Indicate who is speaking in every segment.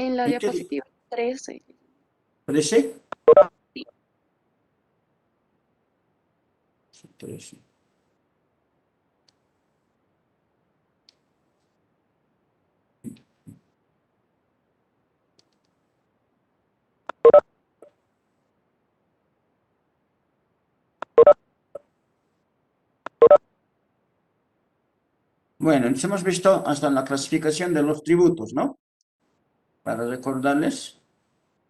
Speaker 1: En la
Speaker 2: ¿En qué
Speaker 1: diapositiva 13.
Speaker 2: ¿13?
Speaker 1: Sí.
Speaker 2: 13. Bueno, entonces hemos visto hasta la clasificación de los tributos, ¿no? Para recordarles,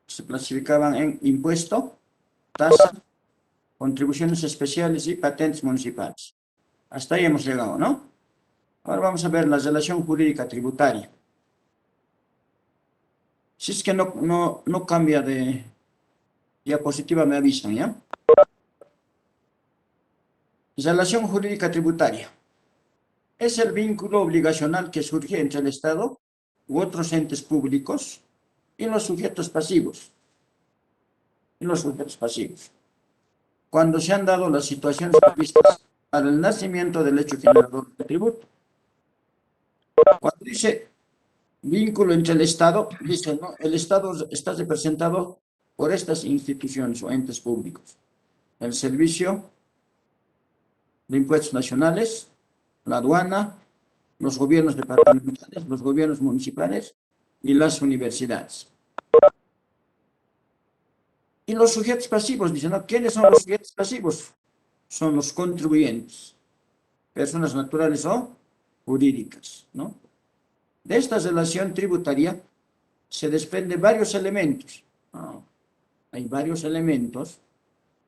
Speaker 2: se clasificaban en impuesto, tasa, contribuciones especiales y patentes municipales. Hasta ahí hemos llegado, ¿no? Ahora vamos a ver la relación jurídica tributaria. Si es que no cambia de diapositiva, me avisan, ¿ya? Relación jurídica tributaria. Es el vínculo obligacional que surge entre el Estado u otros entes públicos y los sujetos pasivos. Cuando se han dado las situaciones previstas para el nacimiento del hecho generador de tributo. Cuando dice vínculo entre el Estado, dice, ¿no? El Estado está representado por estas instituciones o entes públicos. El Servicio de Impuestos Nacionales, la aduana, los gobiernos departamentales, los gobiernos municipales y las universidades. Y los sujetos pasivos, dicen, ¿no? ¿Quiénes son los sujetos pasivos? Son los contribuyentes, personas naturales o jurídicas, ¿no? De esta relación tributaria se desprenden varios elementos. Hay varios elementos.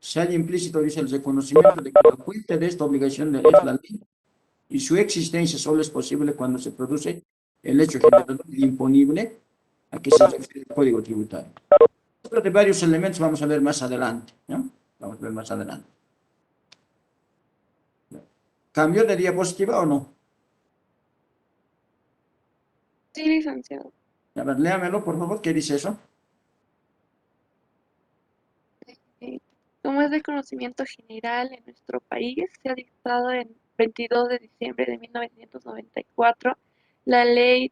Speaker 2: Se halla implícito, dice, el reconocimiento de que la fuente de esta obligación es la ley y su existencia solo es posible cuando se produce el hecho generador imponible a que se refiere el Código Tributario. De varios elementos vamos a ver más adelante, ¿no? Vamos a ver más adelante. ¿Cambió de diapositiva o no?
Speaker 1: Sí, licenciado.
Speaker 2: A ver, léamelo, por favor, ¿qué dice eso?
Speaker 1: Como es de conocimiento general en nuestro país, se ha dictado en 22 de diciembre de 1994 la Ley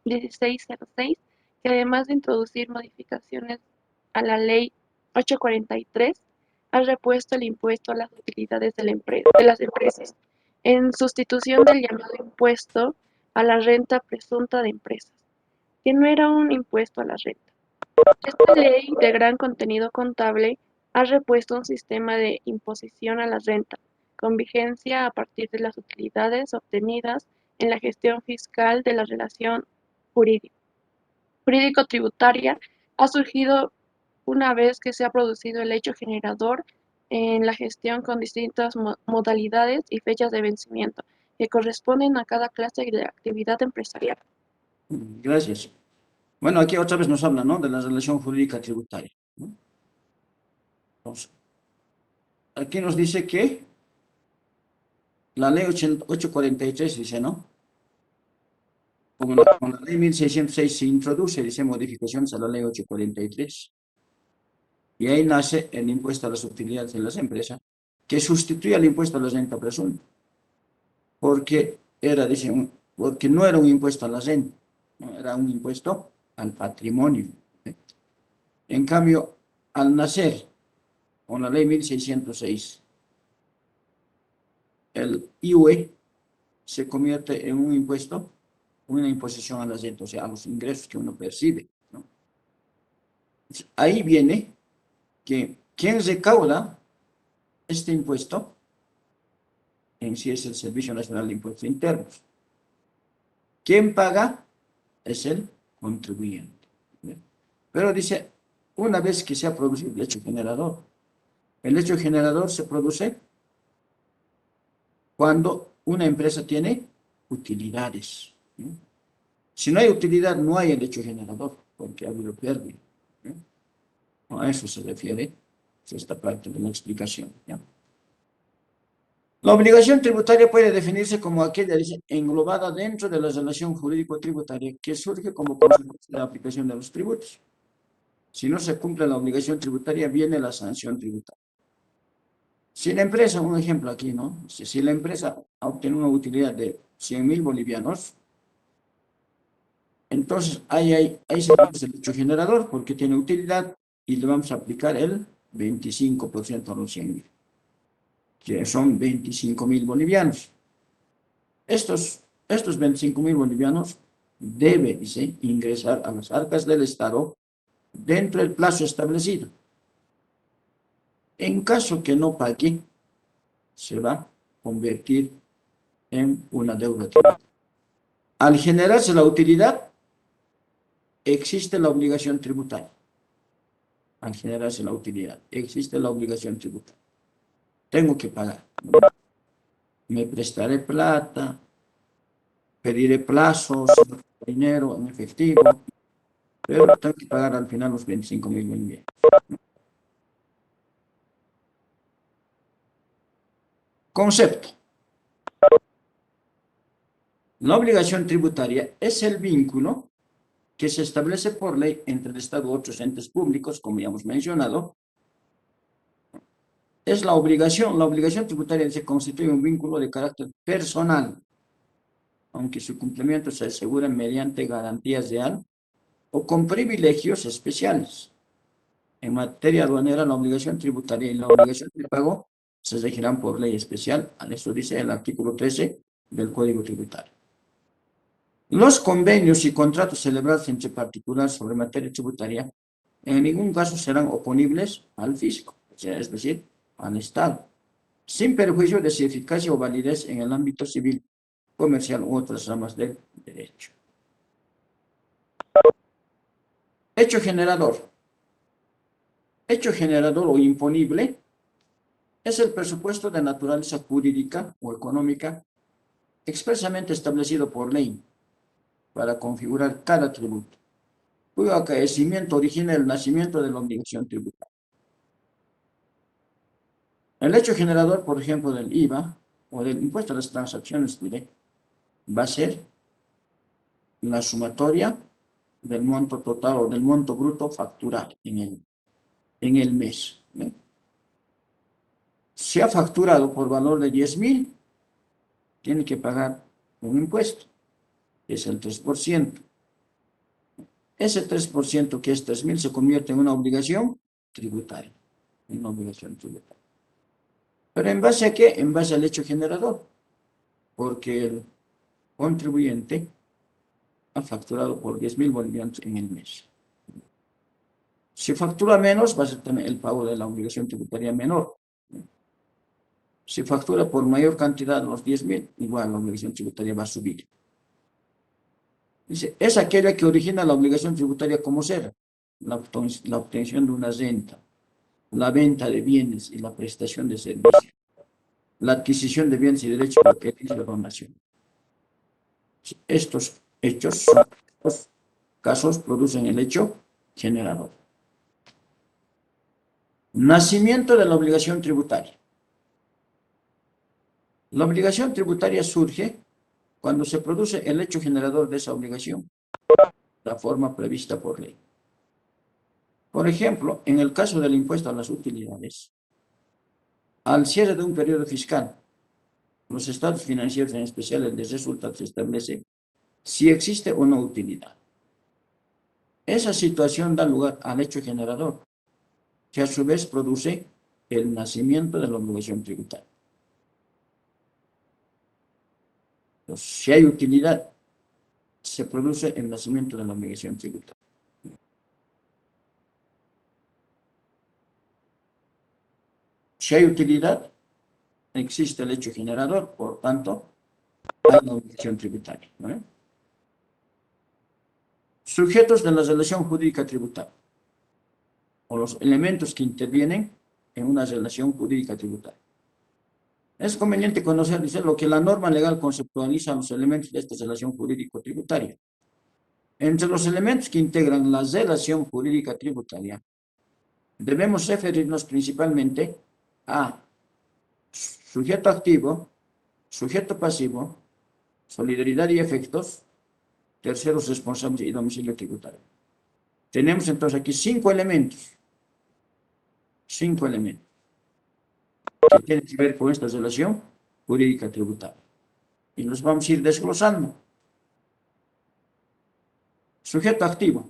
Speaker 1: 1606, que además de introducir modificaciones a la Ley 843, ha repuesto el impuesto a las utilidades de las empresas, en sustitución del llamado impuesto a la renta presunta de empresas, que no era un impuesto a la renta. Esta ley de gran contenido contable ha repuesto un sistema de imposición a la renta, con vigencia a partir de las utilidades obtenidas en la gestión fiscal de la relación jurídico-tributaria. Ha surgido una vez que se ha producido el hecho generador en la gestión con distintas modalidades y fechas de vencimiento que corresponden a cada clase de actividad empresarial.
Speaker 2: Gracias. Bueno, aquí otra vez nos habla, ¿no? De la relación jurídica tributaria, ¿no? Entonces, aquí nos dice que la ley 843 dice, ¿no? Con la ley 1606 se introduce, dice, modificaciones a la ley 843. Y ahí nace el impuesto a las utilidades de las empresas, que sustituye al impuesto a la renta presunta. Porque dice, porque no era un impuesto a la renta, no, era un impuesto al patrimonio. En cambio, al nacer con la ley 1606, el IUE se convierte en un impuesto, una imposición a la renta, o sea, a los ingresos que uno percibe, ¿no? Ahí viene que quien recauda este impuesto en sí es el Servicio Nacional de Impuestos Internos. Quien paga es el contribuyente. Pero dice, una vez que se ha producido el hecho generador se produce cuando una empresa tiene utilidades. Si no hay utilidad, no hay el hecho generador, porque ha habido pérdida. A eso se refiere esta parte de la explicación, ¿ya? La obligación tributaria puede definirse como aquella, dice, englobada dentro de la relación jurídico-tributaria que surge como consecuencia de la aplicación de los tributos. Si no se cumple la obligación tributaria, viene la sanción tributaria. Si la empresa, un ejemplo aquí, ¿no? Si la empresa obtiene una utilidad de 100.000 bolivianos, Entonces, ahí se produce el hecho generador porque tiene utilidad y le vamos a aplicar el 25% a los 100.000, que son 25.000 bolivianos. Estos 25.000 bolivianos debe, dice, ingresar a las arcas del Estado dentro del plazo establecido. En caso que no pague, se va a convertir en una deuda tributaria. Al generarse la utilidad, existe la obligación tributaria. Al generarse la utilidad, existe la obligación tributaria. Tengo que pagar. Me prestaré plata, pediré plazos, dinero en efectivo, pero tengo que pagar al final los 25.000 bolivianos. Concepto. La obligación tributaria es el vínculo que se establece por ley entre el Estado y otros entes públicos, como ya hemos mencionado. Es la obligación tributaria se constituye un vínculo de carácter personal, aunque su cumplimiento se asegura mediante garantías de AN o con privilegios especiales. En materia aduanera, la obligación tributaria y la obligación de pago se regirán por ley especial. Eso dice el artículo 13 del Código Tributario. Los convenios y contratos celebrados entre particulares sobre materia tributaria en ningún caso serán oponibles al fisco, es decir, al Estado, sin perjuicio de su eficacia o validez en el ámbito civil, comercial u otras ramas del derecho. Hecho generador. Hecho generador o imponible es el presupuesto de naturaleza jurídica o económica expresamente establecido por ley para configurar cada tributo, cuyo acaecimiento origina el nacimiento de la obligación tributaria. El hecho generador, por ejemplo, del IVA o del impuesto a las transacciones directas, va a ser la sumatoria del monto total o del monto bruto facturado en el mes. Se ha facturado por valor de 10.000, tiene que pagar un impuesto, que es el 3%. Ese 3% que es 3.000 se convierte en una obligación tributaria. Una obligación tributaria. ¿Pero en base a qué? En base al hecho generador. Porque el contribuyente ha facturado por 10.000 bolivianos en el mes. Si factura menos, va a tener el pago de la obligación tributaria menor. Si factura por mayor cantidad, los 10.000, igual la obligación tributaria va a subir. Dice, es aquella que origina la obligación tributaria como ser la obtención de una renta, la venta de bienes y la prestación de servicios, la adquisición de bienes y derechos y la donación. Estos hechos, estos casos producen el hecho generador. Nacimiento de la obligación tributaria. La obligación tributaria surge cuando se produce el hecho generador de esa obligación, la forma prevista por ley. Por ejemplo, en el caso del impuesto a las utilidades, al cierre de un periodo fiscal, los estados financieros, en especial el de resultados, establece si existe o no utilidad. Esa situación da lugar al hecho generador, que a su vez produce el nacimiento de la obligación tributaria. Entonces, si hay utilidad, se produce el nacimiento de la obligación tributaria. Si hay utilidad, existe el hecho generador, por tanto, hay una obligación tributaria, ¿no? Sujetos de la relación jurídica tributaria, o los elementos que intervienen en una relación jurídica tributaria. Es conveniente conocer, dice, lo que la norma legal conceptualiza los elementos de esta relación jurídico-tributaria. Entre los elementos que integran la relación jurídica tributaria, debemos referirnos principalmente a sujeto activo, sujeto pasivo, solidaridad y efectos, terceros responsables y domicilio tributario. Tenemos entonces aquí 5 elementos que tienen que ver con esta relación jurídica tributaria. Y los vamos a ir desglosando. Sujeto activo.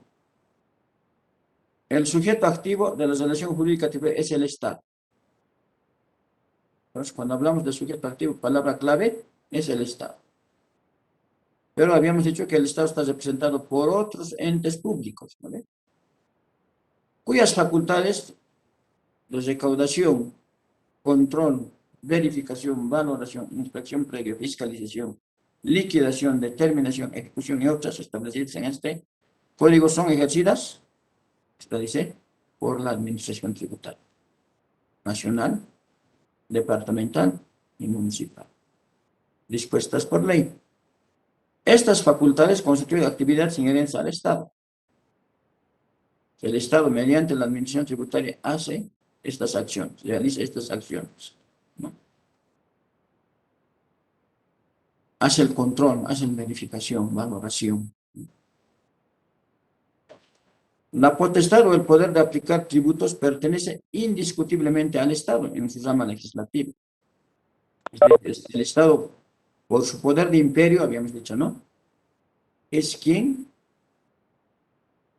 Speaker 2: El sujeto activo de la relación jurídica es el Estado. Entonces, cuando hablamos de sujeto activo, palabra clave es el Estado. Pero habíamos dicho que el Estado está representado por otros entes públicos, ¿vale? Cuyas facultades de recaudación, control, verificación, valoración, inspección previa, fiscalización, liquidación, determinación, ejecución y otras establecidas en este código son ejercidas, esto dice, por la Administración Tributaria Nacional, departamental y municipal, dispuestas por ley. Estas facultades constituyen actividades inherentes al Estado. El Estado, mediante la Administración Tributaria, hace estas acciones, realiza estas acciones, ¿no? Hace el control, hace la verificación, valoración. La potestad o el poder de aplicar tributos pertenece indiscutiblemente al Estado en su rama legislativa. El Estado, por su poder de imperio, habíamos dicho, ¿no? Es quien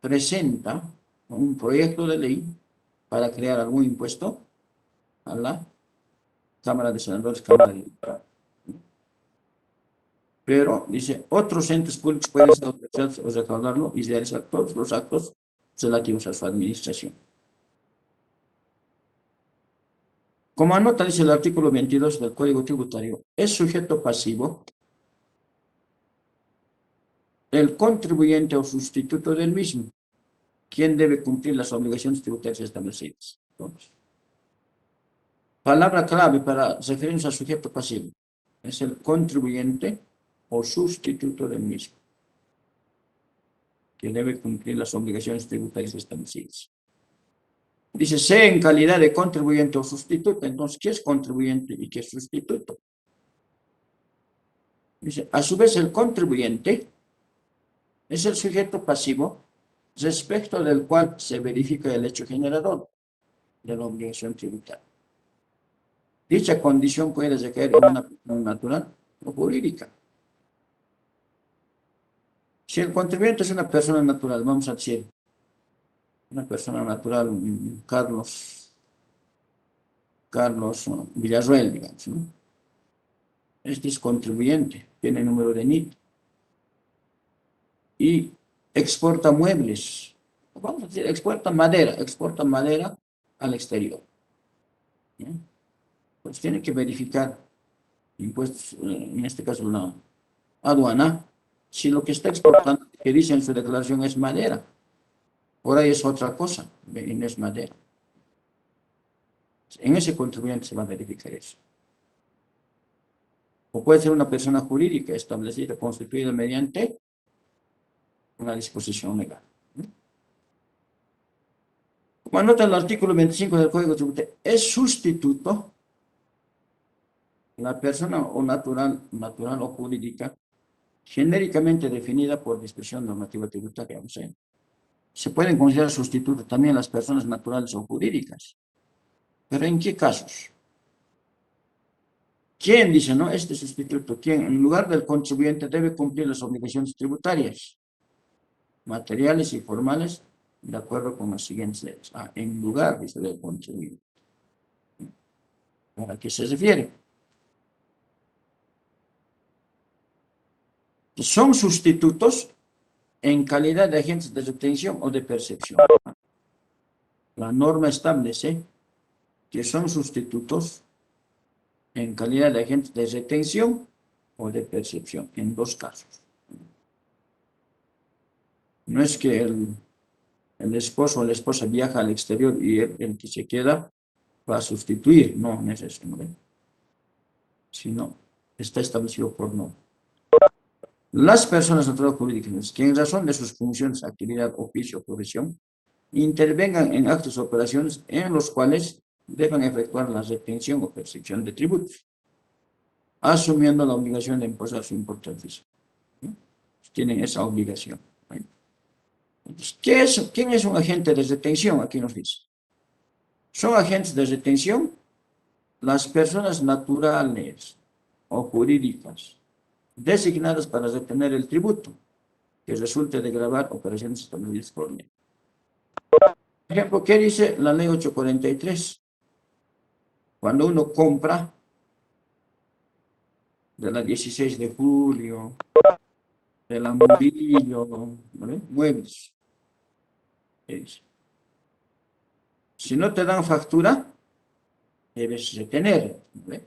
Speaker 2: presenta un proyecto de ley para crear algún impuesto a la Cámara de Senadores, Cámara de Diputados. Pero, dice, otros entes públicos pueden ser autorizados o recaudarlo y realizar todos los actos relativos a su administración. Como anota, dice el artículo 22 del Código Tributario, es sujeto pasivo el contribuyente o sustituto del mismo, quien debe cumplir las obligaciones tributarias establecidas. Entonces, palabra clave para referirnos al sujeto pasivo es el contribuyente o sustituto del mismo, que debe cumplir las obligaciones tributarias establecidas. Dice, sea en calidad de contribuyente o sustituto. Entonces, ¿qué es contribuyente y qué es sustituto? Dice, a su vez, el contribuyente es el sujeto pasivo respecto del cual se verifica el hecho generador de la obligación tributaria. Dicha condición puede recaer en una persona natural o jurídica. Si el contribuyente es una persona natural, vamos a decir, una persona natural, Carlos Villarroel, digamos, ¿no? Este es contribuyente, tiene número de NIT y exporta muebles, vamos a decir, exporta madera al exterior. ¿Sí? Pues tiene que verificar impuestos, en este caso la aduana, si lo que está exportando, que dice en su declaración, es madera. Por ahí es otra cosa, y no es madera. En ese contribuyente se va a verificar eso. O puede ser una persona jurídica establecida, constituida mediante una disposición legal. Como anota el artículo 25 del Código Tributario, es sustituto la persona o natural o jurídica, genéricamente definida por disposición normativa tributaria. O sea, se pueden considerar sustitutos también las personas naturales o jurídicas. ¿Pero en qué casos? ¿Quién dice, no? Este sustituto, ¿quién? En lugar del contribuyente debe cumplir las obligaciones tributarias, materiales y formales, de acuerdo con las siguientes leyes. En lugar, dice, del contribuyente. ¿A qué se refiere? Son sustitutos en calidad de agentes de retención o de percepción. La norma establece que son sustitutos en calidad de agentes de retención o de percepción, en dos casos. No es que el esposo o la esposa viaja al exterior y el que se queda va a sustituir, no es eso, ¿no? Sino está establecido por norma. Las personas naturales o jurídicas que en razón de sus funciones, actividad, oficio o profesión intervengan en actos o operaciones en los cuales deban efectuar la retención o percepción de tributos, asumiendo la obligación de imposar su importe físico. Tienen esa obligación. Entonces, ¿quién es un agente de retención? Aquí nos dice. Son agentes de retención las personas naturales o jurídicas designadas para retener el tributo, que resulte de gravar operaciones establecidas por ley. Por ejemplo, ¿qué dice la ley 843? Cuando uno compra de la 16 de julio, de la Murillo, ¿vale? Muebles. Si no te dan factura, debes retener, ¿vale?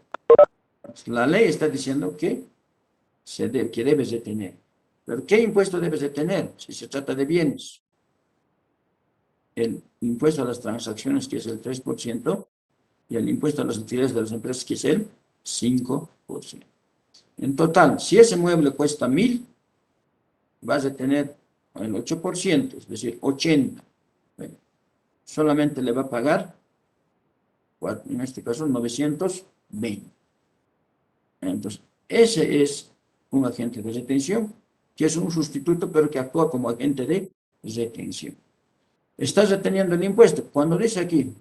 Speaker 2: La ley está diciendo que debes retener. ¿Pero qué impuesto debes retener si se trata de bienes? El impuesto a las transacciones, que es el 3%, y el impuesto a las utilidades de las empresas, que es el 5%. En total, si ese mueble cuesta 1.000, vas a tener el 8%, es decir, 80. Bueno, solamente le va a pagar, en este caso, 920. Entonces, ese es un agente de retención, que es un sustituto, pero que actúa como agente de retención. Estás reteniendo el impuesto. Cuando dice aquí,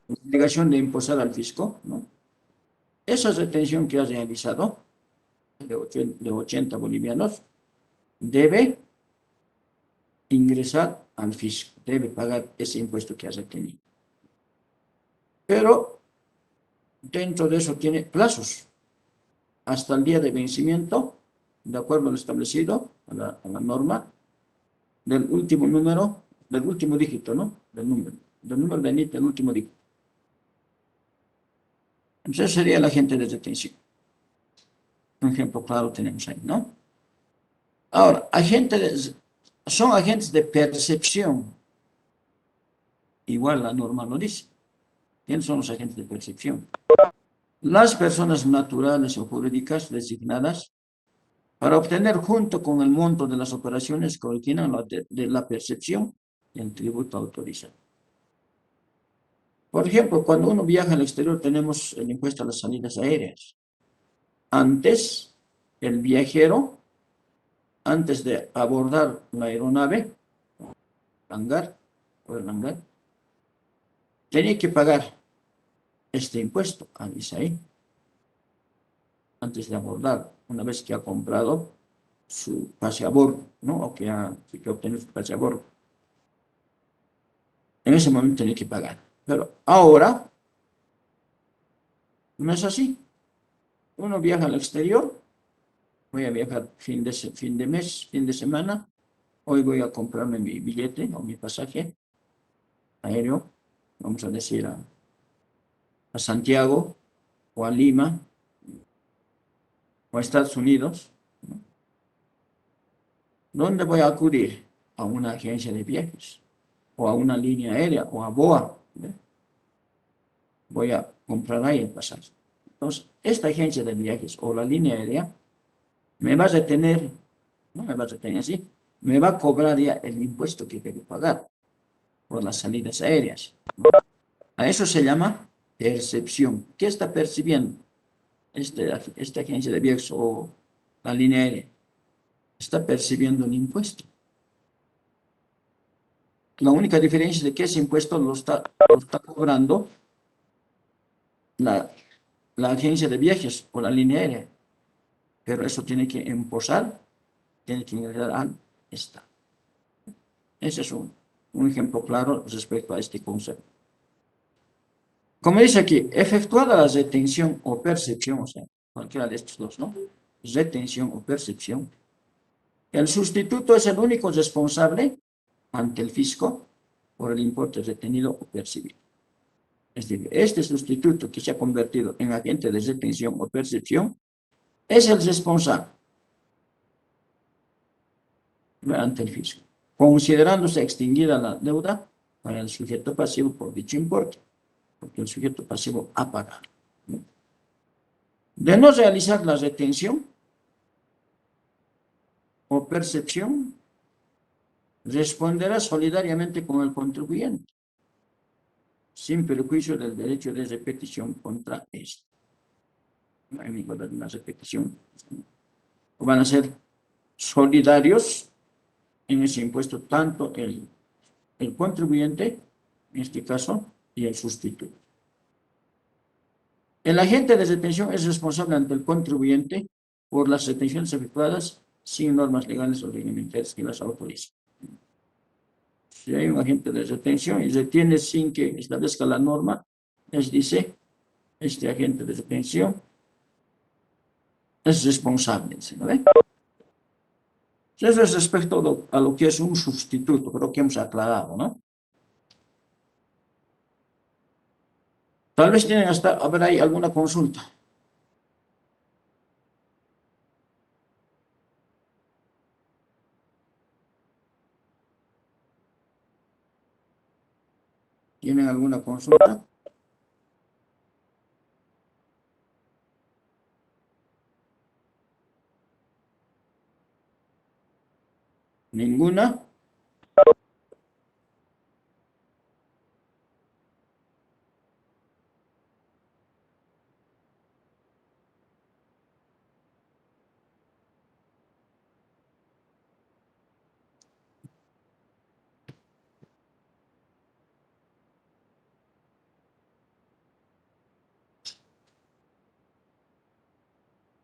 Speaker 2: obligación de imposar al fisco, ¿no? Esa retención que has realizado, de 80 bolivianos, debe ingresar al fisco, debe pagar ese impuesto que has retenido. Pero dentro de eso tiene plazos, hasta el día de vencimiento, de acuerdo a lo establecido, a la norma, del último número, del último dígito, ¿no? Del número de NIT, del último dígito. Entonces sería el agente de retención. Un ejemplo claro tenemos ahí, ¿no? Ahora, son agentes de percepción. Igual la norma lo dice. ¿Quiénes son los agentes de percepción? Las personas naturales o jurídicas designadas para obtener, junto con el monto de las operaciones que originan de la percepción, el tributo autorizado. Por ejemplo, cuando uno viaja al exterior tenemos el impuesto a las salidas aéreas. Antes, el viajero, antes de abordar la aeronave, el hangar, tenía que pagar este impuesto al ISAE antes de abordar, una vez que ha comprado su pase a bordo, ¿no? O que ha obtenido su pase a bordo. En ese momento tenía que pagar. Pero ahora no es así. Uno viaja al exterior, voy a viajar fin de mes, fin de semana, hoy voy a comprarme mi billete o mi pasaje aéreo, vamos a decir a Santiago o a Lima o a Estados Unidos, ¿no? ¿Dónde voy a acudir? A una agencia de viajes o a una línea aérea o a BOA, ¿no? Voy a comprar ahí el pasaje. Entonces, esta agencia de viajes o la línea aérea me va a retener, no me va a retener así, me va a cobrar ya el impuesto que debo pagar por las salidas aéreas, ¿no? A eso se llama percepción. ¿Qué está percibiendo esta agencia de viajes o la línea aérea? Está percibiendo un impuesto. La única diferencia es que ese impuesto lo está cobrando la agencia de viajes o la línea aérea, pero eso tiene que imposar, tiene que ingresar al Estado. Ese es un ejemplo claro respecto a este concepto. Como dice aquí, efectuada la retención o percepción, o sea, cualquiera de estos dos, ¿no? Retención o percepción. El sustituto es el único responsable ante el fisco por el importe retenido o percibido. Es decir, este sustituto que se ha convertido en agente de retención o percepción es el responsable ante el fisco, considerándose extinguida la deuda para el sujeto pasivo por dicho importe, porque el sujeto pasivo ha pagado, ¿no? De no realizar la retención o percepción, responderá solidariamente con el contribuyente, sin perjuicio del derecho de repetición contra este. No hay ninguna repetición. Van a ser solidarios en ese impuesto tanto el contribuyente, en este caso, y el sustituto. El agente de retención es responsable ante el contribuyente por las retenciones efectuadas sin normas legales o reglamentarias que las autoricen. Si hay un agente de retención y retiene sin que establezca la norma, les dice, este agente de retención es responsable, ¿no ve? Eso es respecto a lo que es un sustituto, pero que hemos aclarado, ¿no? Tal vez tienen hasta, a ver, ahí alguna consulta. ¿Tienen alguna consulta? ¿Ninguna?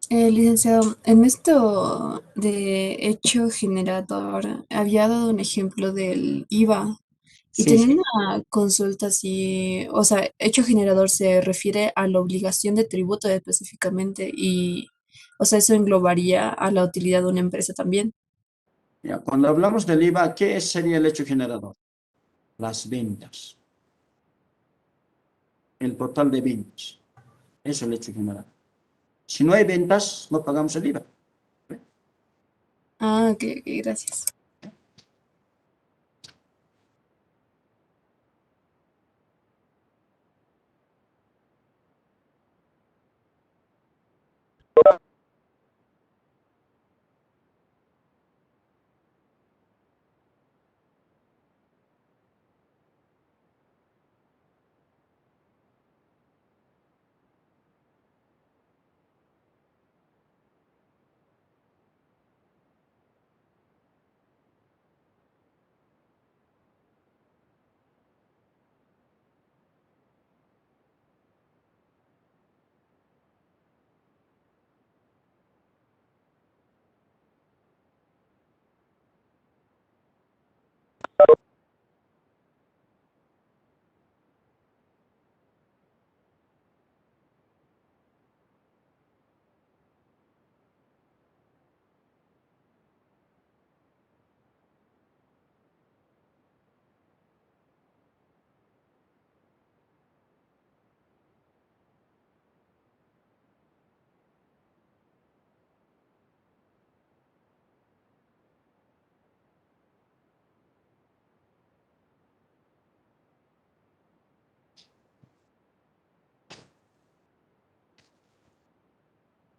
Speaker 3: Licenciado, en esto de hecho generador, había dado un ejemplo del IVA y
Speaker 2: Sí,
Speaker 3: tenía
Speaker 2: sí.
Speaker 3: una consulta si, o sea, hecho generador se refiere a la obligación de tributo específicamente y, o sea, eso englobaría a la utilidad de una empresa también.
Speaker 2: Ya, cuando hablamos del IVA, ¿qué sería el hecho generador? Las ventas, el total de ventas. Eso es el hecho generador. Si no hay ventas, no pagamos el IVA.
Speaker 3: Ah, ok, ok, gracias.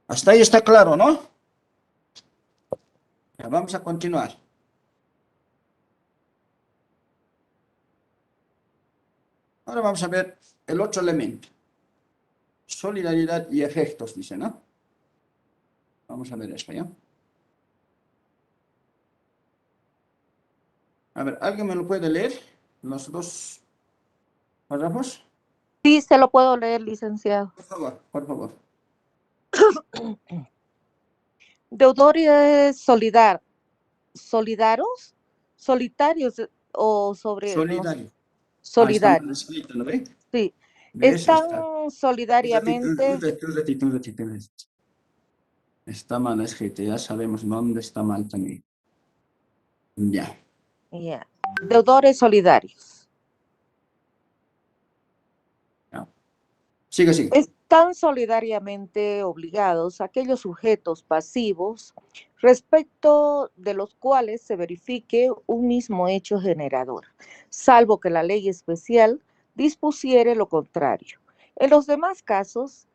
Speaker 2: Hasta ahí está claro, ¿no? Ya, vamos a continuar. Ahora vamos a ver el otro elemento. Solidaridad y efectos, dice, ¿no? Vamos a ver esto, ¿ya? A ver, ¿alguien me lo puede leer? Los dos párrafos.
Speaker 4: Sí, se lo puedo leer, licenciado.
Speaker 2: Por favor, por favor.
Speaker 4: Deudores solidarios, solitarios o sobre, no sé,
Speaker 2: Solidario. Ah, está mal
Speaker 4: solidarios,
Speaker 2: escrito, ¿no ve?
Speaker 4: sí,
Speaker 2: ¿Ves?
Speaker 4: están
Speaker 2: Está.
Speaker 4: solidariamente,
Speaker 2: Un ratito. Está mal escrito, ya sabemos dónde está mal también. Ya.
Speaker 4: ya, deudores solidarios.
Speaker 2: Ya. Sigue.
Speaker 4: Están solidariamente obligados aquellos sujetos pasivos respecto de los cuales se verifique un mismo hecho generador, salvo que la ley especial dispusiere lo contrario. En los demás casos,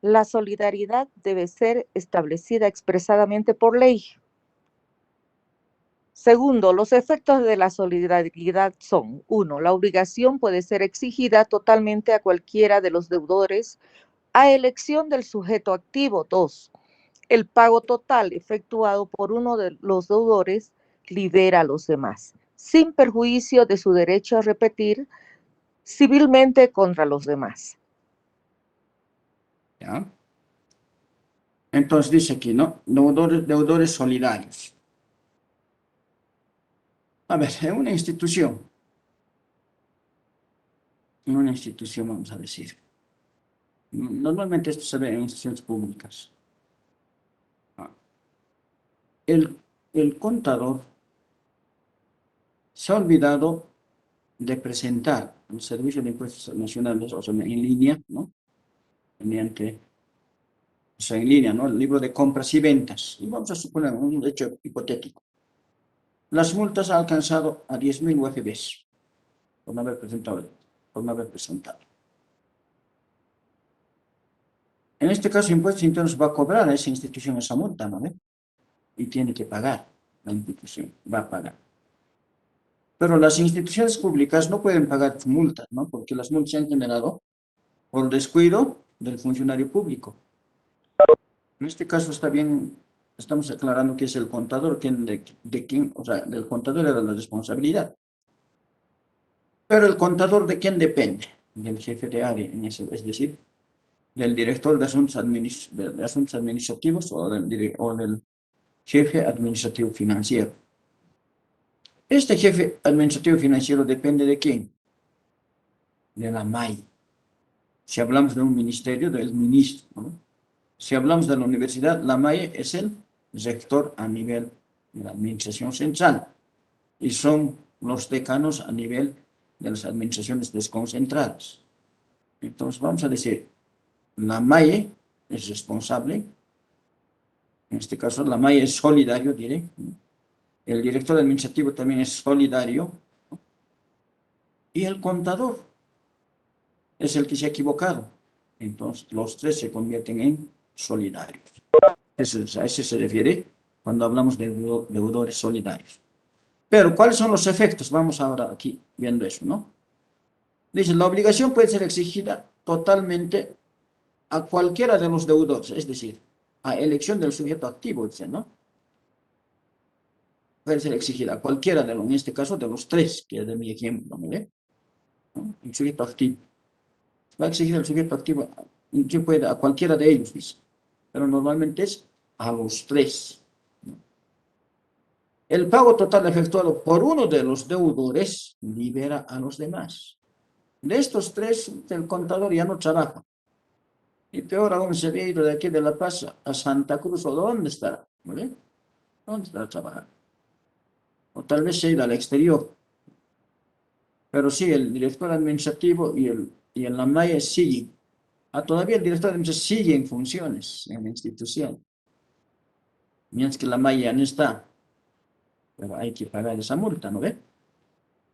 Speaker 4: la solidaridad debe ser establecida expresadamente por ley. Segundo, los efectos de la solidaridad son: uno, la obligación puede ser exigida totalmente a cualquiera de los deudores a elección del sujeto activo. 2. El pago total efectuado por uno de los deudores libera a los demás, sin perjuicio de su derecho a repetir civilmente contra los demás.
Speaker 2: ¿Ya? Entonces dice aquí, ¿no? Deudores solidarios. A ver, en una institución vamos a decir, normalmente esto se ve en instituciones públicas. Ah, el contador se ha olvidado de presentar el Servicio de Impuestos Nacionales, o sea, en línea, ¿no? Mediante, o sea, en línea, ¿no? El libro de compras y ventas. Y vamos a suponer un hecho hipotético. Las multas han alcanzado a 10.000 UFBs por no haber presentado, por no haber presentado. En este caso, Impuestos Internos va a cobrar a esa institución esa multa, ¿no? Y tiene que pagar, la institución va a pagar. Pero las instituciones públicas no pueden pagar multas, ¿no? Porque las multas se han generado por descuido del funcionario público. En este caso está bien, estamos aclarando que es el contador quien, o sea, del contador era la responsabilidad. Pero el contador ¿de quién depende? Del jefe de área, es decir, del director de asuntos, administrativos o del jefe administrativo financiero. Este jefe administrativo financiero depende ¿de quién? De la MAI. Si hablamos de un ministerio, del ministro, ¿no? Si hablamos de la universidad, la MAE es el rector a nivel de la administración central y son los decanos a nivel de las administraciones desconcentradas. Entonces, vamos a decir, la MAE es responsable, en este caso la MAE es solidario, diré, el director administrativo también es solidario, y el contador es el que se ha equivocado. Entonces, los tres se convierten en solidarios. A ese se refiere cuando hablamos de deudores solidarios. Pero, ¿cuáles son los efectos? Vamos ahora aquí viendo eso, ¿no? Dice, la obligación puede ser exigida totalmente a cualquiera de los deudores, es decir, a elección del sujeto activo, dice, ¿no? Puede ser exigida a cualquiera de los, en este caso, de los tres, que es de mi ejemplo, ¿no? ¿No? El sujeto activo. Va a exigir el sujeto activo, ¿quién puede? A cualquiera de ellos, dice. Pero normalmente es a los tres. El pago total efectuado por uno de los deudores libera a los demás. De estos tres, el contador ya no trabaja. Y peor aún, se había ido de aquí de La Paz a Santa Cruz, ¿o dónde estará? ¿Vale? ¿Dónde estará trabajando? O tal vez se ha ido al exterior. Pero sí, el director administrativo y el AMNAE siguen. Todavía el director administrativo sigue en funciones en la institución. Mientras que la MAE ya no está. Pero hay que pagar esa multa, ¿no ve?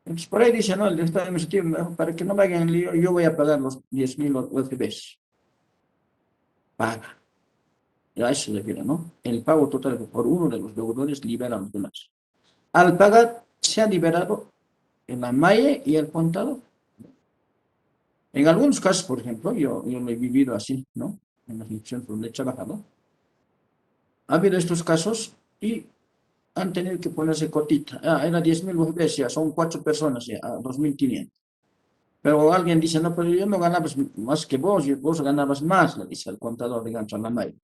Speaker 2: Entonces, por ahí dice, no, el director administrativo, para que no me hagan lío, yo voy a pagar los 10.000 UFBs. Paga. Ya eso se refiere, ¿no? El pago total por uno de los deudores libera a los demás. Al pagar, se ha liberado el AMAE y el contador. En algunos casos, por ejemplo, yo lo he vivido así, ¿no? En las instituciones donde he trabajado. Ha habido estos casos y han tenido que ponerse cotita. Era 10.000 UFBs, ya son 4 personas, ya, 2.500. Pero alguien dice, no, pero yo no ganaba más que vos ganabas más, le dice el contador, digamos, a la MAE.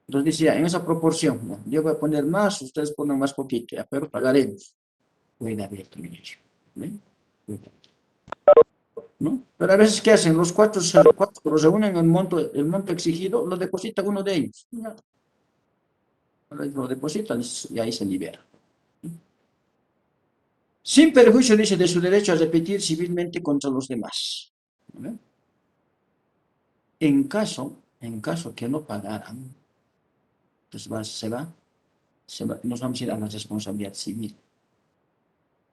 Speaker 2: Entonces decía, en esa proporción, ¿no? Yo voy a poner más, ustedes ponen más poquito, ya, pero pagaremos. Puede haber también hecho, ¿no? Pero a veces, ¿qué hacen? Los cuatro reúnen el monto exigido, lo deposita uno de ellos. Ya. Lo depositan y ahí se libera. Sin perjuicio, dice, de su derecho a repetir civilmente contra los demás. ¿Vale? En caso que no pagaran, pues nos vamos a ir a la responsabilidad civil,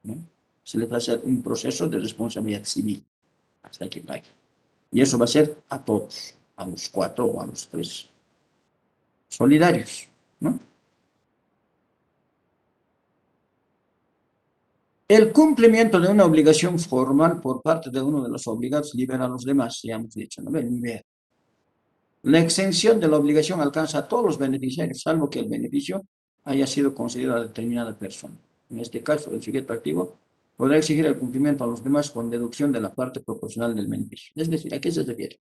Speaker 2: ¿no? Se les va a hacer un proceso de responsabilidad civil hasta que pague. Y eso va a ser a todos, a los 4 o a los 3 solidarios, ¿no? El cumplimiento de una obligación formal por parte de uno de los obligados libera a los demás, ya hemos dicho, ¿no? Libera. La exención de la obligación alcanza a todos los beneficiarios, salvo que el beneficio haya sido concedido a determinada persona. En este caso, el sujeto activo podrá exigir el cumplimiento a los demás con deducción de la parte proporcional del beneficio. Es decir, ¿a qué se refiere?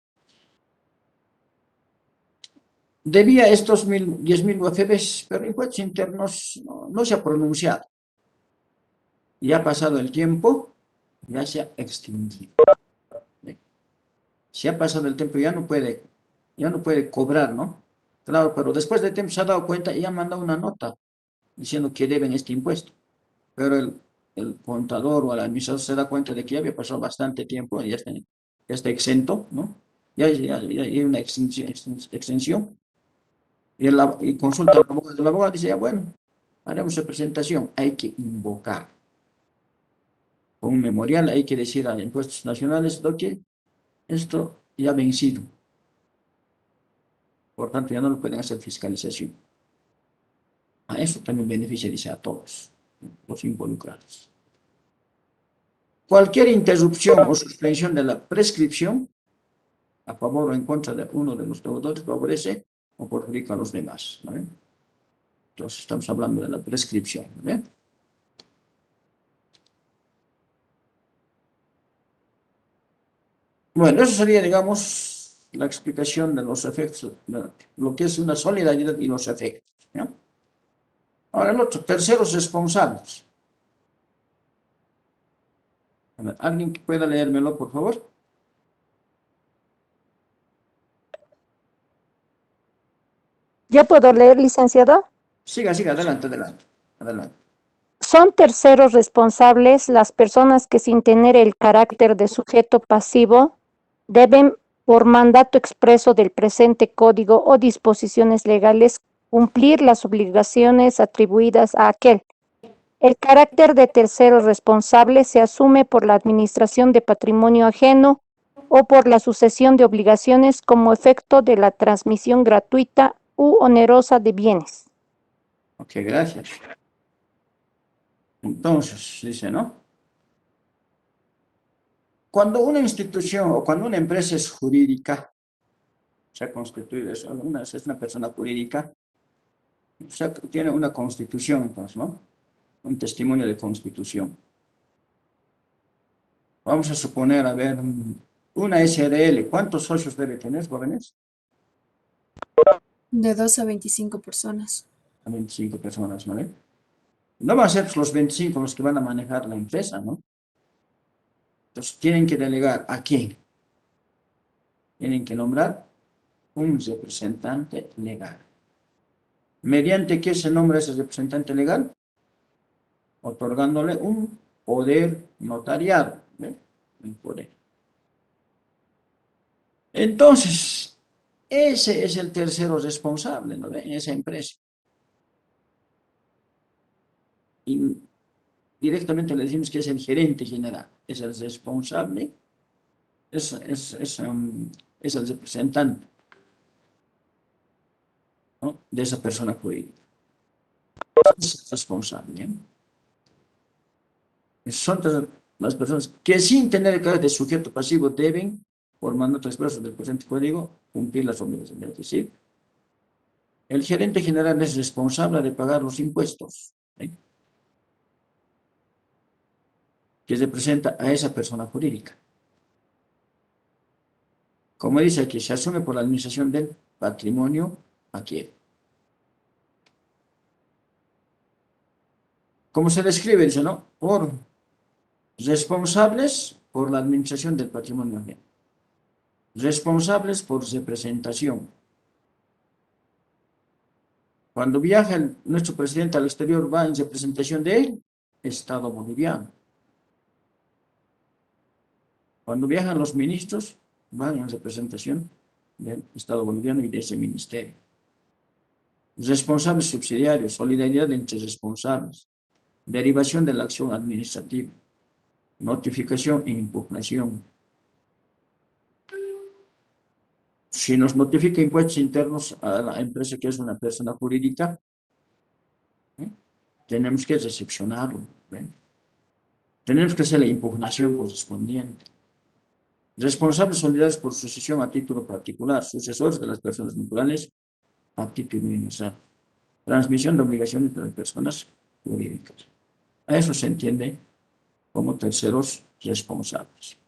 Speaker 2: debía estos 10.000 UFBs, pero impuestos internos no se ha pronunciado. Ya ha pasado el tiempo, ya se ha extinguido. Si ha pasado el tiempo, ya no puede cobrar, ¿no? Claro, pero después de tiempo se ha dado cuenta y ha mandado una nota diciendo que deben este impuesto. Pero el contador o el administrador se da cuenta de que ya había pasado bastante tiempo y ya está exento, ¿no? Ya hay una extensión. Y consulta al abogado. El abogado dice, ya bueno, haremos representación. Hay que invocar. Con un memorial hay que decir a impuestos nacionales, que esto ya ha vencido. Por tanto, ya no lo pueden hacer fiscalización. A eso también beneficia, dice, a todos los involucrados. Cualquier interrupción o suspensión de la prescripción a favor o en contra de uno de los deudores favorece o perjudica a los demás, ¿no? Entonces estamos hablando de la prescripción, ¿no? Bueno, eso sería, digamos, la explicación de los efectos, de lo que es una solidaridad y los efectos, ¿no? Ahora el otro, terceros responsables. A ver, ¿alguien que pueda leérmelo, por favor?
Speaker 5: ¿Ya puedo leer, licenciado?
Speaker 2: Siga, adelante, adelante.
Speaker 5: Son terceros responsables las personas que, sin tener el carácter de sujeto pasivo, deben, por mandato expreso del presente código o disposiciones legales, cumplir las obligaciones atribuidas a aquel. El carácter de tercero responsable se asume por la administración de patrimonio ajeno o por la sucesión de obligaciones como efecto de la transmisión gratuita u onerosa de bienes.
Speaker 2: Ok, gracias. Entonces, dice, ¿no? Cuando una institución o cuando una empresa es jurídica, se ha constituido, es una persona jurídica, o sea, tiene una constitución, entonces, ¿no? Un testimonio de constitución. Vamos a suponer, a ver, una SRL, ¿cuántos socios debe tener, jóvenes?
Speaker 3: De 2 a 25 personas.
Speaker 2: A 25 personas, ¿no? No van a ser los 25 los que van a manejar la empresa, ¿no? Entonces, tienen que delegar ¿a quién? Tienen que nombrar un representante legal. ¿Mediante qué se nombra ese representante legal? Otorgándole un poder notariado, ¿ve? Un poder. Entonces, ese es el tercero responsable, ¿no ve? En esa empresa. Y directamente le decimos que es el gerente general, es el responsable, es el representante, ¿no? De esa persona jurídica. Es responsable, ¿eh? Son las personas que sin tener el carácter de sujeto pasivo deben, por mandato expreso del presente código, cumplir las obligaciones. Es decir, el gerente general es responsable de pagar los impuestos, ¿eh? Que representa a esa persona jurídica. Como dice aquí, se asume por la administración del patrimonio adquirido. Como se describe, dice, ¿no? Por responsables por la administración del patrimonio ajeno. Responsables por representación. Cuando viaja nuestro presidente al exterior, va en representación del Estado boliviano. Cuando viajan los ministros, van en representación del Estado boliviano y de ese ministerio. Responsables subsidiarios, solidaridad entre responsables, derivación de la acción administrativa, notificación e impugnación. Si nos notifica impuestos internos a la empresa que es una persona jurídica, tenemos que recepcionarlo, ¿ven? Tenemos que hacer la impugnación correspondiente. Responsables solidarios por sucesión a título particular, sucesores de las personas naturales a título universal. Transmisión de obligaciones de las personas jurídicas. A eso se entiende como terceros responsables.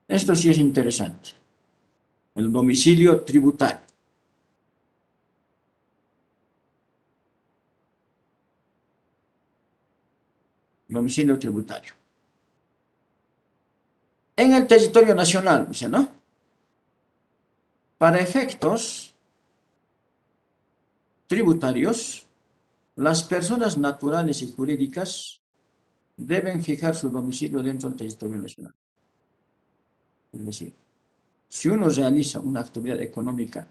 Speaker 2: Esto sí es interesante. el domicilio tributario. Domicilio tributario. En el territorio nacional, dice, ¿no? Para efectos tributarios, las personas naturales y jurídicas deben fijar su domicilio dentro del territorio nacional. Es decir, si uno realiza una actividad económica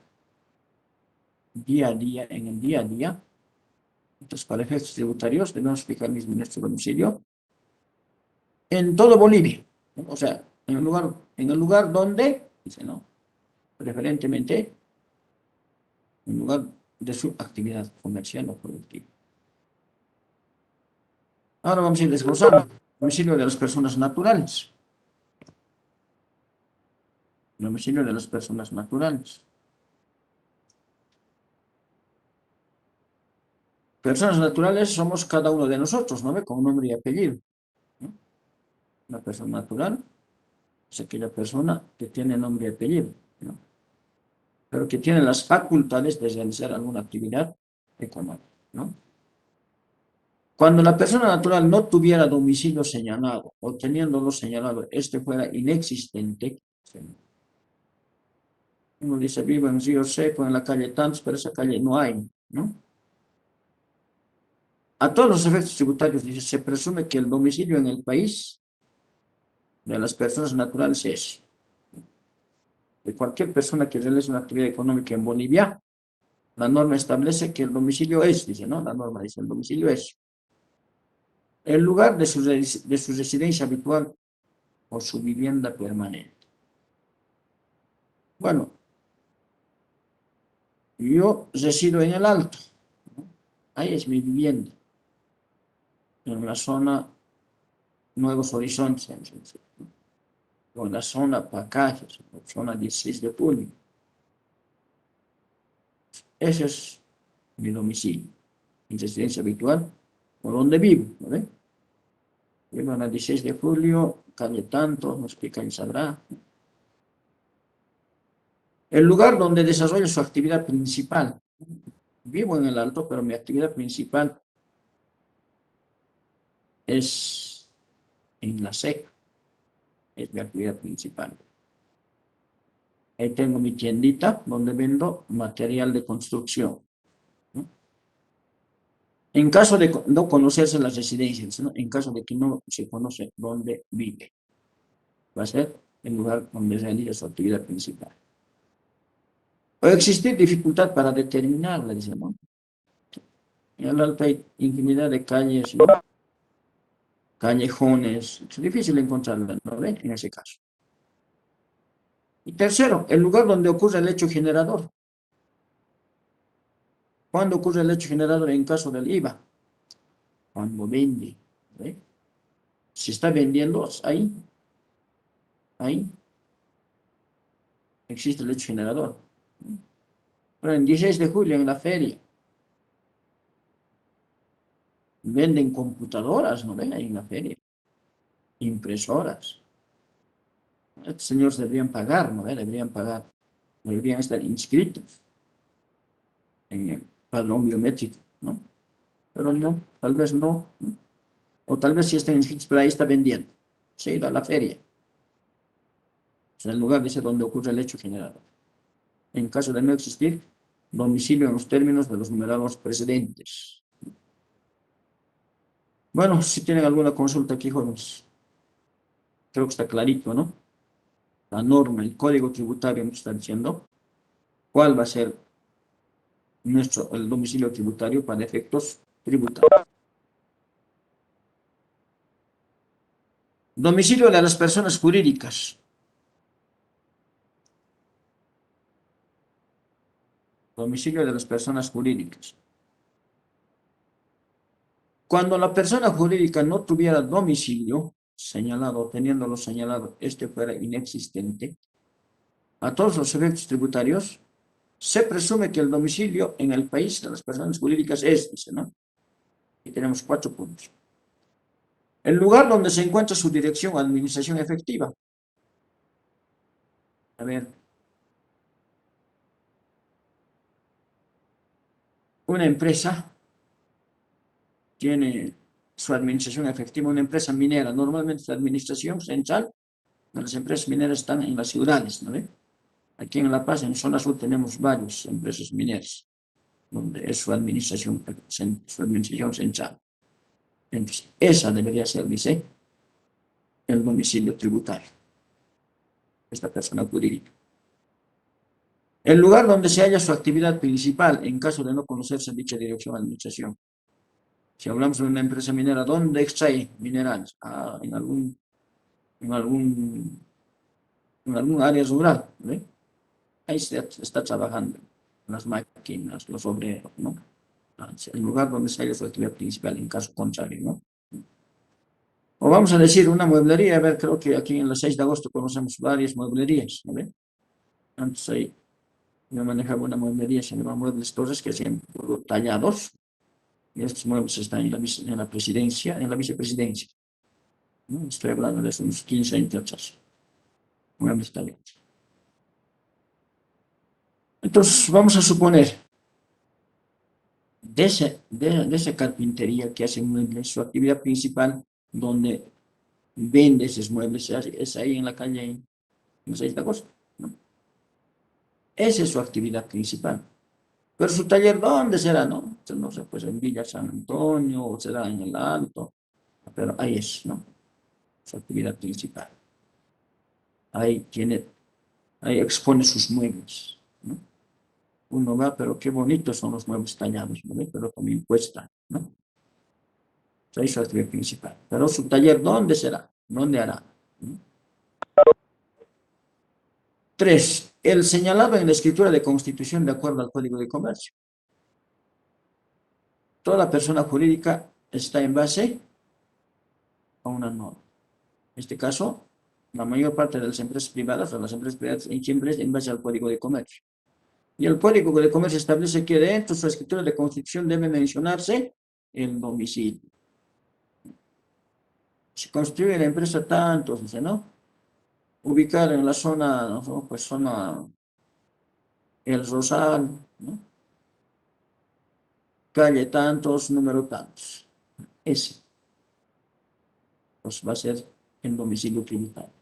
Speaker 2: día a día, en el día a día, entonces para efectos tributarios debemos fijar nuestro domicilio en todo Bolivia, ¿no? O sea, en el lugar donde, dice, ¿no? Preferentemente, en lugar de su actividad comercial o productiva. Ahora vamos a ir desglosando. Domicilio de las personas naturales. Domicilio de las personas naturales. Personas naturales somos cada uno de nosotros, ¿no ve? Con nombre y apellido, ¿no? Una persona natural es aquella persona que tiene nombre y apellido, ¿no? Pero que tiene las facultades de realizar alguna actividad económica, ¿no? Cuando la persona natural no tuviera domicilio señalado o teniéndolo señalado, este fuera inexistente, ¿sí? Uno dice, vivo en Río Seco, en la calle Tantos, pero esa calle no hay, ¿no? A todos los efectos tributarios, dice, se presume que el domicilio en el país de las personas naturales es de cualquier persona que realice una actividad económica en Bolivia. La norma establece que el domicilio es, dice, ¿no? La norma dice, el domicilio es el lugar de su residencia habitual o su vivienda permanente. Bueno, yo resido en el Alto, ¿no? Ahí es mi vivienda, en la zona Nuevos Horizontes, ¿no? O en la zona Pacajes, zona 16 de julio. Ese es mi domicilio, mi residencia habitual, por donde vivo, ¿no ve? Vivo en la 16 de julio, calle tanto, no sé qué calle sabrá. El lugar donde desarrollo su actividad principal. Vivo en el Alto, pero mi actividad principal es en la seca. Es mi actividad principal. Ahí tengo mi tiendita donde vendo material de construcción, ¿no? En caso de no conocerse las residencias, ¿no? En caso de que no se conoce dónde vive, va a ser el lugar donde realiza su actividad principal. Puede existir dificultad para determinarla, dice, ¿no? En el Alto hay infinidad de calles, ¿no? Callejones, es difícil encontrarla, ¿no ve? En ese caso. Y tercero, el lugar donde ocurre el hecho generador. ¿Cuándo ocurre el hecho generador en caso del IVA? Cuando vende, ¿ve? Si está vendiendo, ahí existe el hecho generador. Pero en 16 de julio, en la feria, venden computadoras, ¿no ven? Ahí en la feria. Impresoras. Estos señores deberían pagar, ¿no ven? Deberían pagar. Deberían estar inscritos en el padrón biométrico, ¿no? Pero no, tal vez no, ¿no? O tal vez sí están inscritos, pero ahí está vendiendo. Se ha ido a la feria. O sea, el lugar dice donde ocurre el hecho generador. En caso de no existir, domicilio en los términos de los numerados precedentes. Bueno, si tienen alguna consulta aquí, jóvenes, creo que está clarito, ¿no? La norma, el código tributario nos está diciendo cuál va a ser el domicilio tributario para efectos tributarios. Domicilio de las personas jurídicas. Domicilio de las personas jurídicas. Cuando la persona jurídica no tuviera domicilio señalado, teniéndolo señalado, este fuera inexistente, a todos los efectos tributarios, se presume que el domicilio en el país de las personas jurídicas es, dice, ¿no? Y tenemos 4 puntos. El lugar donde se encuentra su dirección o administración efectiva. A ver, una empresa tiene su administración efectiva, una empresa minera, normalmente la administración central de las empresas mineras están en las ciudades, ¿no ve? Aquí en La Paz, en zona sur, tenemos varias empresas mineras, donde es su administración central. Entonces, esa debería ser, dice, el domicilio tributario, esta persona jurídica. El lugar donde se halla su actividad principal, en caso de no conocerse dicha dirección de administración. Si hablamos de una empresa minera, ¿dónde extrae minerales? En algún, en algún área rural, ¿ve? Ahí se está trabajando las máquinas, los obreros, ¿no? El lugar donde se halla su actividad principal, en caso contrario, ¿no? O vamos a decir una mueblería, a ver, creo que aquí en la 6 de agosto conocemos varias mueblerías, ¿no ve? Antes ahí yo manejaba una mueblería, se llama Muebles Torres, que hacían tallados, y estos muebles están en la presidencia, en la vicepresidencia, ¿no? Estoy hablando de unos 15 años atrás, muebles tallados. Entonces, vamos a suponer, de esa carpintería que hace muebles, su actividad principal, donde vende esos muebles, es ahí en la calle, en el 6 de agosto, ¿no? Esa es su actividad principal. Pero su taller, ¿dónde será, no? No sé, pues en Villa San Antonio, o será en el Alto, pero ahí es, ¿no? Su actividad principal. Ahí expone sus muebles, ¿no? Uno va, pero qué bonitos son los muebles tallados, ¿no? Pero también cuesta, ¿no? Esa es su actividad principal. Pero su taller, ¿dónde será? ¿Dónde hará? ¿No? 3. El señalado en la escritura de constitución de acuerdo al Código de Comercio. Toda persona jurídica está en base a una norma. En este caso, la mayor parte de las empresas privadas o las empresas privadas siempre es en base al Código de Comercio. Y el Código de Comercio establece que dentro de su escritura de constitución debe mencionarse el domicilio. Se construye la empresa tanto, dice, ¿no? Ubicada en la zona, ¿no? Pues zona El Rosal, ¿no? Calle tantos, número tantos. Ese, pues va a ser el domicilio tributario.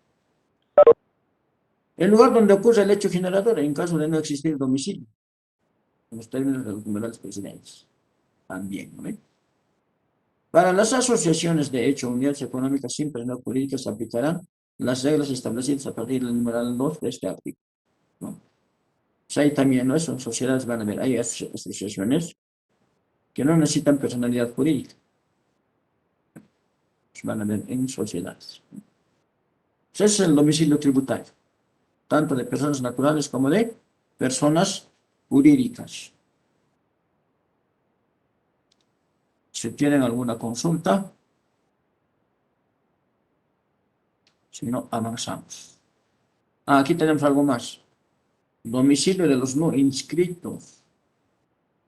Speaker 2: El lugar donde ocurre el hecho generador en caso de no existir domicilio, en los términos de los numerales precedentes. También, ¿no? Para las asociaciones de hecho unidades económicas sin personalidad jurídica se aplicarán las reglas establecidas a partir del numeral 2 de este artículo, ¿no? Pues ahí también, ¿no? Son sociedades, van a ver, hay asociaciones que no necesitan personalidad jurídica, pues van a ver en sociedades. Ese es el domicilio tributario, tanto de personas naturales como de personas jurídicas. Si tienen alguna consulta, si no, avanzamos. Aquí tenemos algo más. Domicilio de los no inscritos.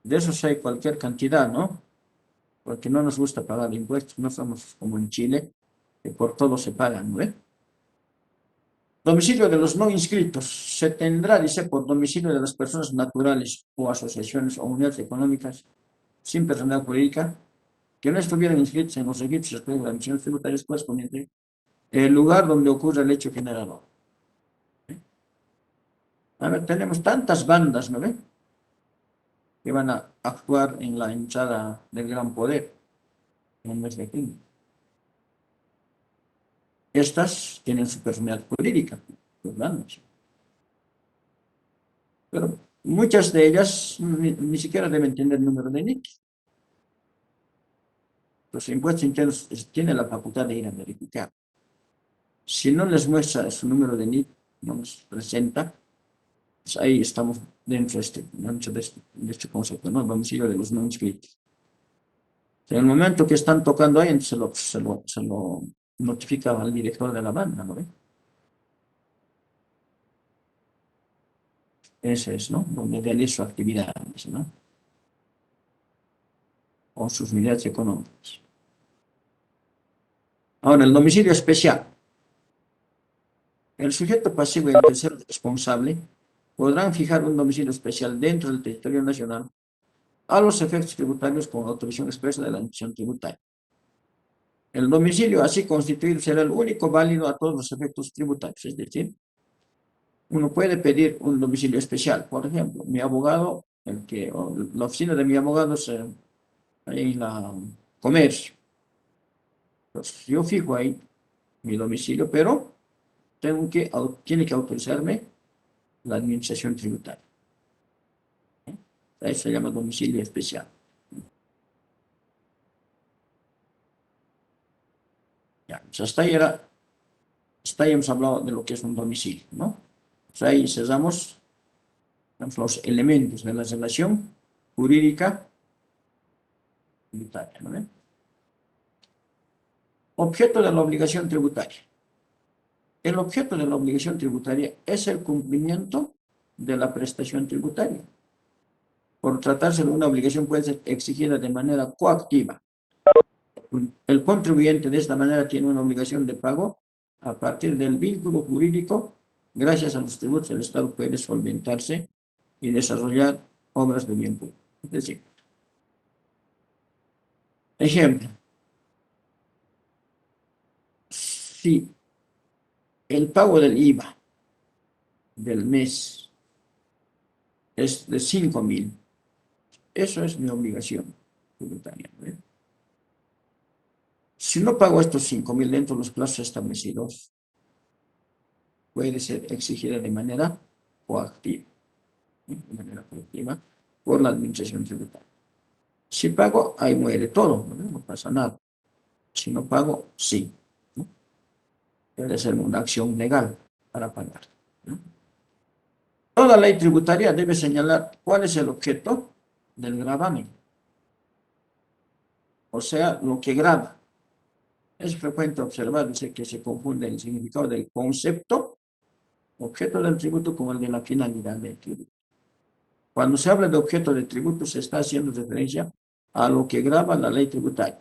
Speaker 2: De esos hay cualquier cantidad, ¿no? Porque no nos gusta pagar impuestos, no somos como en Chile, que por todo se pagan, ¿no? Domicilio de los no inscritos. Se tendrá, dice, por domicilio de las personas naturales o asociaciones o unidades económicas sin personalidad jurídica que no estuvieran inscritos en los registros de las administraciones tributarias correspondientes, el lugar donde ocurre el hecho generador. A ver, tenemos tantas bandas, ¿no ve? Que van a actuar en la hinchada del gran poder en nuestra aquí. Estas tienen su personalidad jurídica, las bandas. Pero muchas de ellas ni siquiera deben tener número de NIC. Los impuestos internos tienen la facultad de ir a verificar. Si no les muestra su número de NIC, no les presenta, pues ahí estamos dentro de este concepto, ¿no? El domicilio de los no inscritos. En el momento que están tocando ahí, entonces se lo notifica al director de la banda, ¿no ve? Ese es, ¿no? Donde realiza su actividad, ¿no? O sus unidades económicas. Ahora, el domicilio especial. El sujeto pasivo y el tercero responsable podrán fijar un domicilio especial dentro del territorio nacional a los efectos tributarios con autorización expresa de la administración tributaria. El domicilio así constituido será el único válido a todos los efectos tributarios, es decir, uno puede pedir un domicilio especial. Por ejemplo, mi abogado, o la oficina de mi abogado es ahí en la comercio. Entonces, yo fijo ahí mi domicilio, pero tiene que autorizarme la administración tributaria. Eso se llama domicilio especial. Ya, pues hasta ahí hemos hablado de lo que es un domicilio, ¿no? Pues ahí cerramos los elementos de la relación jurídica tributaria, ¿no? Objeto de la obligación tributaria. El objeto de la obligación tributaria es el cumplimiento de la prestación tributaria. Por tratarse de una obligación puede ser exigida de manera coactiva. El contribuyente de esta manera tiene una obligación de pago a partir del vínculo jurídico. Gracias a los tributos el Estado puede solventarse y desarrollar obras de bien público. Es decir, ejemplo, si el pago del IVA del mes es de 5.000, eso es mi obligación tributaria, ¿no? Si no pago estos 5.000 dentro de los plazos establecidos, puede ser exigida de manera coactiva, ¿sí? De manera coactiva por la administración tributaria. Si pago, ahí muere todo, ¿no? No pasa nada. Si no pago, sí, ¿no? Debe ser una acción legal para pagar, ¿no? Toda ley tributaria debe señalar cuál es el objeto del gravamen, o sea, lo que grava. Es frecuente observar que se confunde el significado del concepto objeto del tributo con el de la finalidad del tributo. Cuando se habla de objeto del tributo se está haciendo referencia a lo que grava la ley tributaria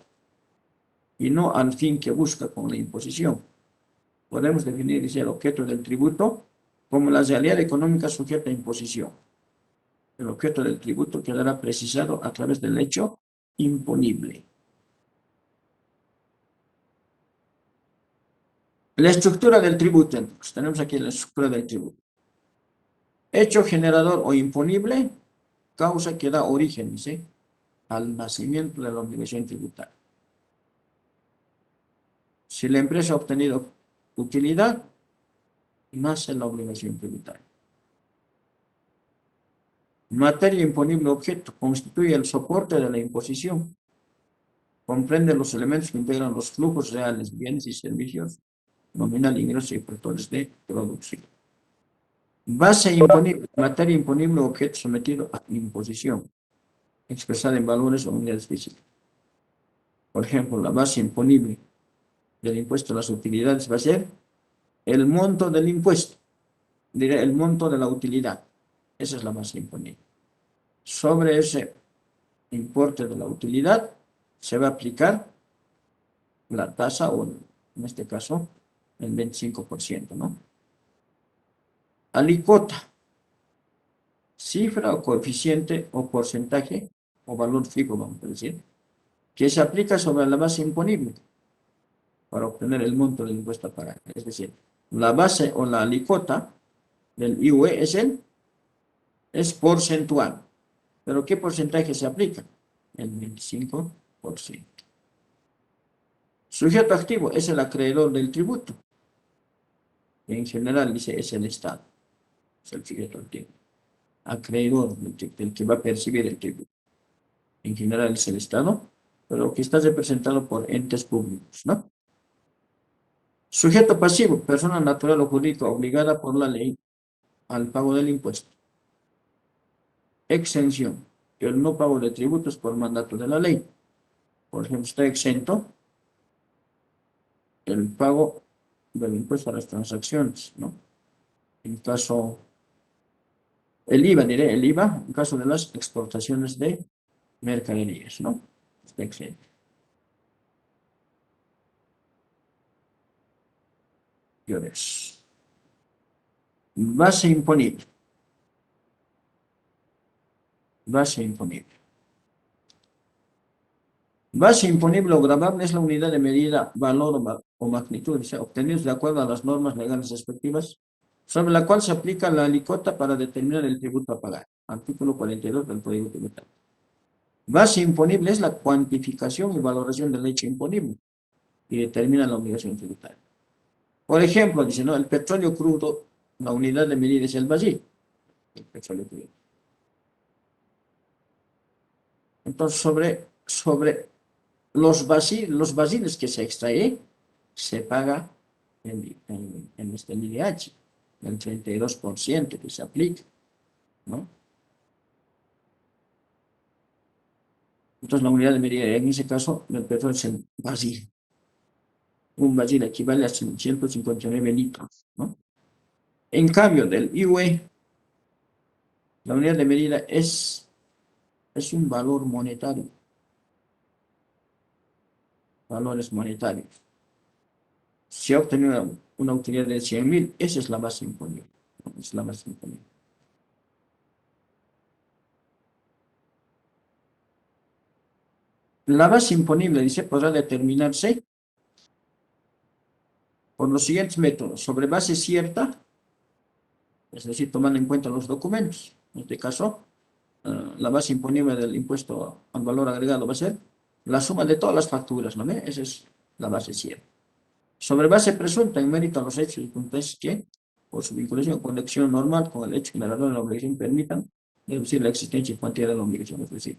Speaker 2: y no al fin que busca con la imposición. Podemos definir el objeto del tributo como la realidad económica sujeta a imposición. El objeto del tributo quedará precisado a través del hecho imponible. La estructura del tributo, entonces, tenemos aquí la estructura del tributo. Hecho generador o imponible, causa que da origen, dice, al nacimiento de la obligación tributaria. Si la empresa ha obtenido utilidad, nace la obligación tributaria. Materia imponible objeto constituye el soporte de la imposición. Comprende los elementos que integran los flujos reales, bienes y servicios, nominal, ingresos y factores de producción. Base imponible, materia imponible objeto sometido a imposición, expresada en valores o unidades físicas. Por ejemplo, la base imponible del impuesto a las utilidades va a ser el monto del impuesto, diré el monto de la utilidad. Esa es la base imponible. Sobre ese importe de la utilidad se va a aplicar la tasa, o en este caso, el 25%, ¿no? Alícuota, cifra o coeficiente o porcentaje o valor fijo, vamos a decir, que se aplica sobre la base imponible para obtener el monto del impuesto a pagar. Es decir, la base o la alícuota del IVA es porcentual. ¿Pero qué porcentaje se aplica? El 25%. Sujeto activo es el acreedor del tributo. En general dice es el Estado. Es el sujeto activo. Acreedor del que va a percibir el tributo. En general es el Estado, pero que está representado por entes públicos, ¿no? Sujeto pasivo, persona natural o jurídica obligada por la ley al pago del impuesto. Exención, el no pago de tributos por mandato de la ley. Por ejemplo, está exento el pago del impuesto a las transacciones, ¿no? En caso, el IVA, diré, el IVA, en caso de las exportaciones de mercaderías, ¿no? Está exento. Base imponible. Base imponible. Base imponible o gravable es la unidad de medida, valor o magnitud, o sea, obtenidos de acuerdo a las normas legales respectivas, sobre la cual se aplica la alícuota para determinar el tributo a pagar. Artículo 42 del Código Tributario. Base imponible es la cuantificación y valoración del hecho imponible y determina la obligación tributaria. Por ejemplo, dice, ¿no? El petróleo crudo, la unidad de medida es el barril. El petróleo crudo. Entonces, sobre los barriles que se extrae, se paga en este IDH, el 32% que se aplica, ¿no? Entonces, la unidad de medida, en ese caso, del petróleo es el barril. Un barril equivale a 159 litros, ¿no? En cambio, del IUE, la unidad de medida es un valor monetario. Valores monetarios. Se ha obtenido una utilidad de 100.000, esa es la base imponible. Es la base imponible. La base imponible, dice, podrá determinarse por los siguientes métodos. Sobre base cierta, es decir, tomando en cuenta los documentos. En este caso, la base imponible del impuesto al valor agregado va a ser la suma de todas las facturas, ¿no ve? Esa es la base cierta. Sobre base presunta, en mérito a los hechos y circunstancias que, por su vinculación o conexión normal con el hecho generador de la obligación, permitan deducir la existencia y cuantía de la obligación. Es decir,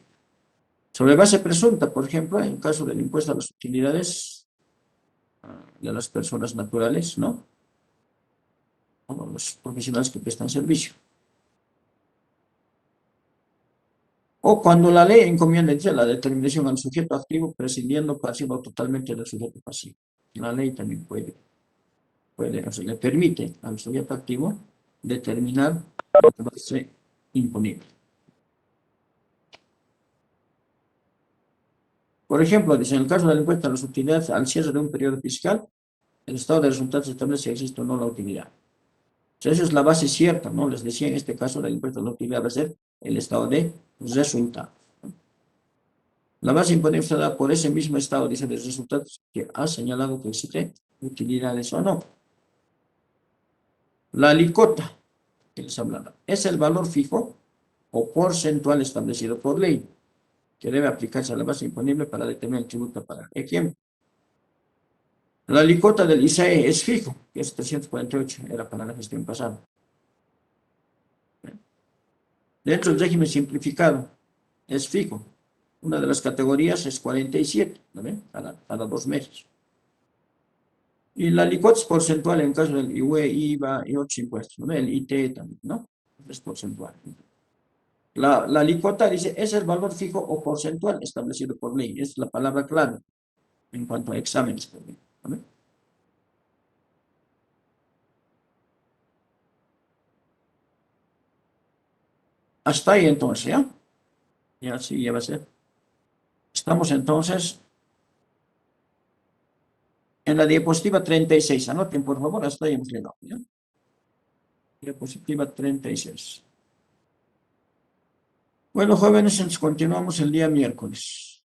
Speaker 2: sobre base presunta, por ejemplo, en caso del impuesto a las utilidades de las personas naturales, ¿no? O los profesionales que prestan servicio. O cuando la ley encomienda la determinación al sujeto activo, prescindiendo pasivo totalmente del sujeto pasivo. La ley también puede, o sea, le permite al sujeto activo determinar lo que va a ser imponible. Por ejemplo, dice, en el caso del impuesto a las utilidades, al cierre de un periodo fiscal, el estado de resultados establece si existe o no la utilidad. O sea, esa es la base cierta, ¿no? Les decía, en este caso, del impuesto a la utilidad va a ser el estado de resultados. La base imponible se da por ese mismo estado, dice, de resultados que ha señalado que existe utilidades o no. La alícuota que les hablaba es el valor fijo o porcentual establecido por ley que debe aplicarse a la base imponible para determinar el tributo a pagar. Ejemplo, la alícuota del ICE es fijo, que es 348, era para la gestión pasada. Dentro del régimen simplificado, es fijo. Una de las categorías es 47, ¿no ven? Cada 2 meses. Y la alícuota es porcentual en caso del IUE, IVA y otros impuestos, ¿no? El IT también, ¿no? Es porcentual. La alícuota dice, es el valor fijo o porcentual establecido por ley. Es la palabra clave en cuanto a exámenes. ¿No? Hasta ahí entonces, ¿ya? Ya sí, ya va a ser. Estamos entonces en la diapositiva 36. Anoten, por favor, hasta ahí hemos llegado, ¿ya? Diapositiva 36. Bueno, jóvenes, entonces continuamos el día miércoles.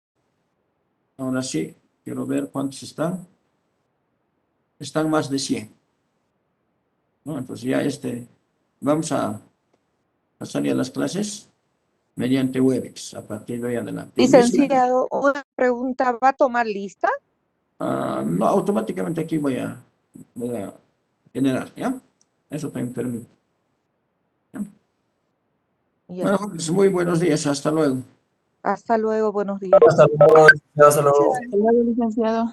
Speaker 2: Ahora sí, quiero ver cuántos están. Están más de 100. ¿No? Entonces ya vamos a salir a las clases mediante Webex a partir de hoy adelante.
Speaker 4: Licenciado, una pregunta, ¿va a tomar lista?
Speaker 2: No, automáticamente aquí voy a generar, ¿ya? Eso también permite. ¿Ya?
Speaker 4: Ya.
Speaker 2: Bueno, pues muy buenos días, hasta luego.
Speaker 4: Hasta luego, buenos días.
Speaker 6: Hasta luego, hasta luego.
Speaker 3: Hasta luego, licenciado.